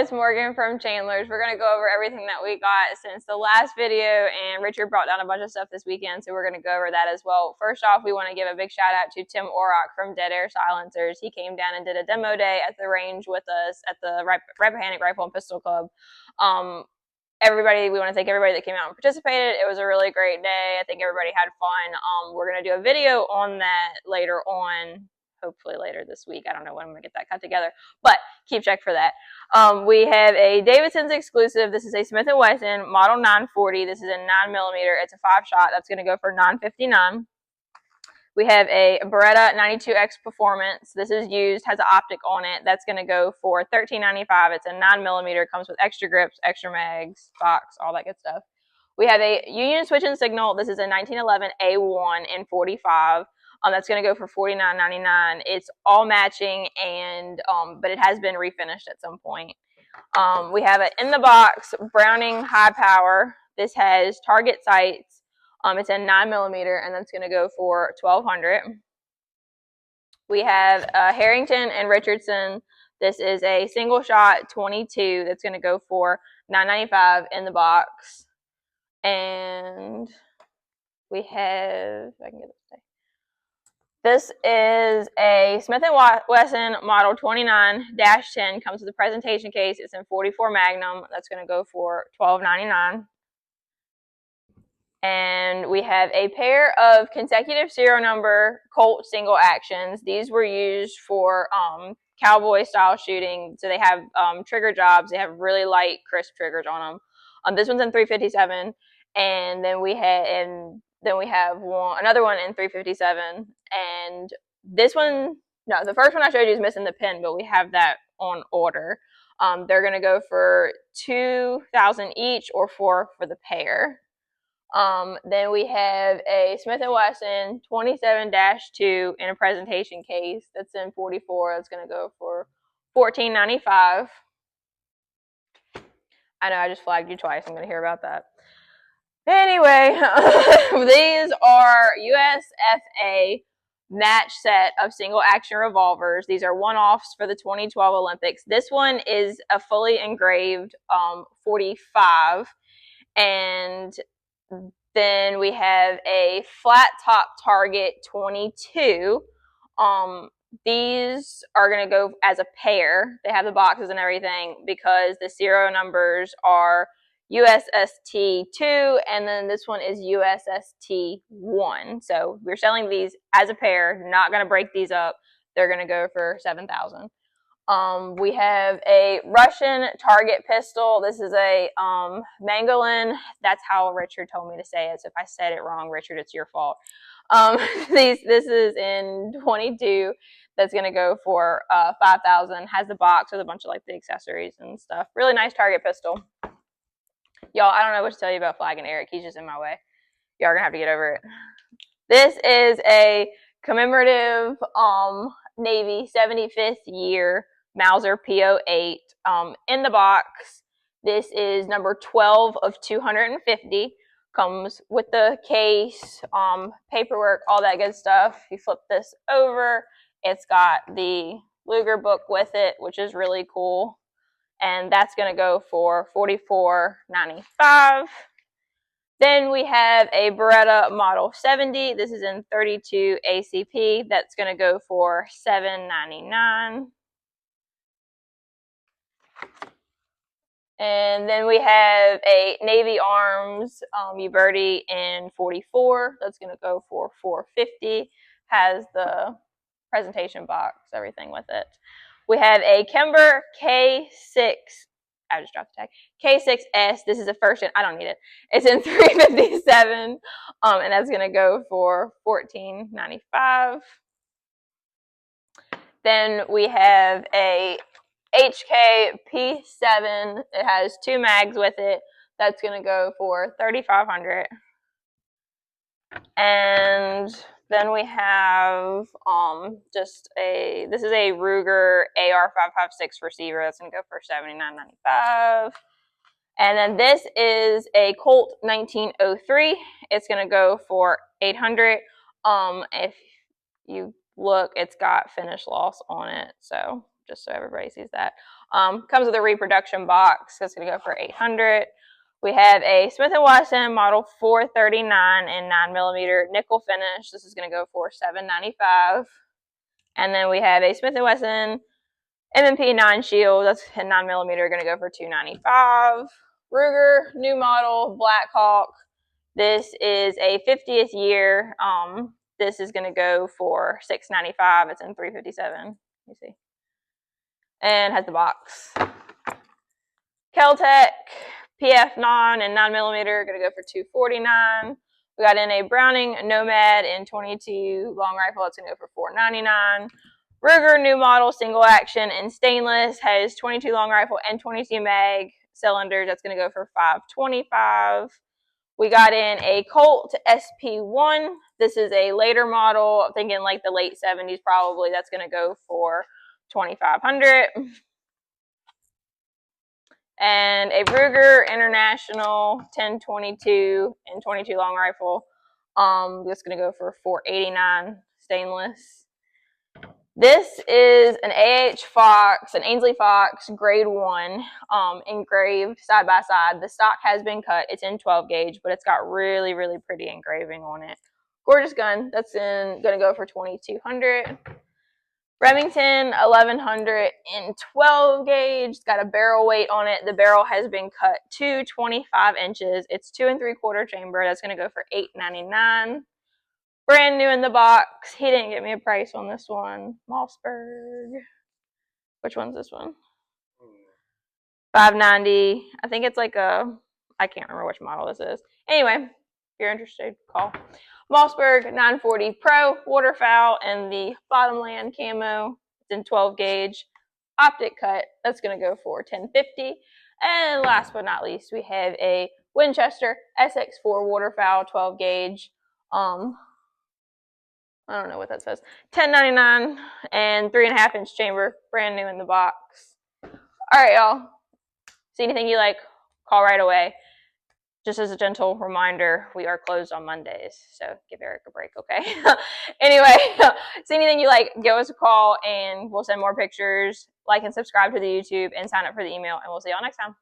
it's Morgan from Chandlers. We're going to go over everything that we got since the last video, and Richard brought down a bunch of stuff this weekend, so we're going to go over that as well. First off, we want to give a big shout out to Tim Orrock from Dead Air Silencers. He came down and did a demo day at the range with us at the Rappahannock Rifle and Pistol Club. We want to thank everybody that came out and participated. It was a really great day. I think everybody had fun. We're going to do a video on that later on, hopefully later this week. I don't know when I'm going to get that cut together, but keep check for that. We have a Davidson's exclusive. This is a Smith & Wesson Model 940. This is a 9mm. It's a 5-shot. That's going to go for $959. We have a Beretta 92X Performance. This is used, has an optic on it. That's going to go for $13.95. It's a 9mm. Comes with extra grips, extra mags, box, all that good stuff. We have a Union Switch and Signal. This is a 1911 A1 in 45. That's going to go for $49.99. It's all matching, and but it has been refinished at some point. We have an in the box Browning High Power. This has target sights. It's a 9mm, and that's going to go for $1,200. We have Harrington and Richardson. This is a single shot 22. That's going to go for $9.95 in the box. And we have, if I can get this is a Smith & Wesson Model 29-10. Comes with a presentation case. It's in 44 Magnum. That's going to go for $12.99. And we have a pair of consecutive serial number Colt single actions. These were used for cowboy style shooting. So they have trigger jobs. They have really light, crisp triggers on them. This one's in 357, and then we have another one in 357, and this one, no, the first one I showed you is missing the pin, but we have that on order. They're going to go for $2,000 each, or $4 for the pair. Then we have a Smith & Wesson 27-2 in a presentation case. That's in 44. That's going to go for $14.95. I know I just flagged you twice. I'm going to hear about that. Anyway, these are USFA match set of single action revolvers. These are one-offs for the 2012 Olympics. This one is a fully engraved 45, and then we have a flat top target 22. These are going to go as a pair. They have the boxes and everything because the serial numbers are USST2, and then this one is USST1. So we're selling these as a pair, not going to break these up. They're going to go for $7,000. We have a Russian target pistol. This is a Mangolin. That's how Richard told me to say it. So if I said it wrong, Richard, it's your fault. This is in 22. That's going to go for $5,000. Has the box with a bunch of like the accessories and stuff. Really nice target pistol. Y'all, I don't know what to tell you about flagging Eric. He's just in my way. Y'all are going to have to get over it. This is a commemorative Navy 75th year Mauser P08 in the box. This is number 12 of 250. Comes with the case, paperwork, all that good stuff. You flip this over, it's got the Luger book with it, which is really cool. And that's going to go for $44.95. Then we have a Beretta Model 70. This is in 32 ACP. That's going to go for $7.99. And then we have a Navy Arms Uberti in 44. That's going to go for $450. Has the presentation box, everything with it. We have a Kimber K6. I just dropped the tag. K6S. This is a first. I don't need it. It's in 357, and that's going to go for $14.95. Then we have a H&K P7. It has 2 mags with it. That's going to go for $3,500. And then we have this is a Ruger AR-556 receiver. That's going to go for $79.95. And then this is a Colt 1903. It's going to go for $800. If you look, it's got finish loss on it. So just so everybody sees that. Comes with a reproduction box. That's going to go for $800. We have a Smith & Wesson Model 439 in 9mm nickel finish. This is going to go for $795. And then we have a Smith & Wesson M&P 9 Shield. That's in 9mm, going to go for $295. Ruger, new model, Black Hawk. This is a 50th year. This is going to go for $695. It's in 357. You see. And has the box. Kel-Tec PF9 and 9mm, going to go for $249. We got in a Browning Nomad in 22 long rifle. It's going to go for $499. Ruger new model single action in stainless, has 22 long rifle and 22 mag cylinders. That's going to go for $525. We got in a Colt SP1. This is a later model. I'm thinking like the late 70s probably. That's going to go for $2,500. And a Ruger International 1022 and 22 long rifle. That's going to go for $489 stainless. This is an AH Fox, an Ainsley Fox grade 1, engraved side by side. The stock has been cut. It's in 12 gauge, but it's got really, really pretty engraving on it. Gorgeous gun. That's going to go for $2,200. Remington 1100 in 12 gauge. It's got a barrel weight on it. The barrel has been cut to 25 inches. It's 2 3/4 chamber. That's going to go for $899. Brand new in the box. He didn't get me a price on this one. Mossberg. Which one's this one? $590. I think it's like a, I can't remember which model this is. Anyway, if you're interested, call. Mossberg 940 Pro waterfowl and the bottomland camo. It's in 12 gauge. Optic cut. That's going to go for $1050. And last but not least, we have a Winchester SX4 waterfowl 12 gauge. I don't know what that says. $10.99 and 3.5-inch chamber, brand new in the box. All right, y'all. See anything you like, call right away. Just as a gentle reminder, we are closed on Mondays, so give Eric a break, okay? Anyway, see anything you like, give us a call, and we'll send more pictures. Like and subscribe to the YouTube, and sign up for the email, and we'll see y'all next time.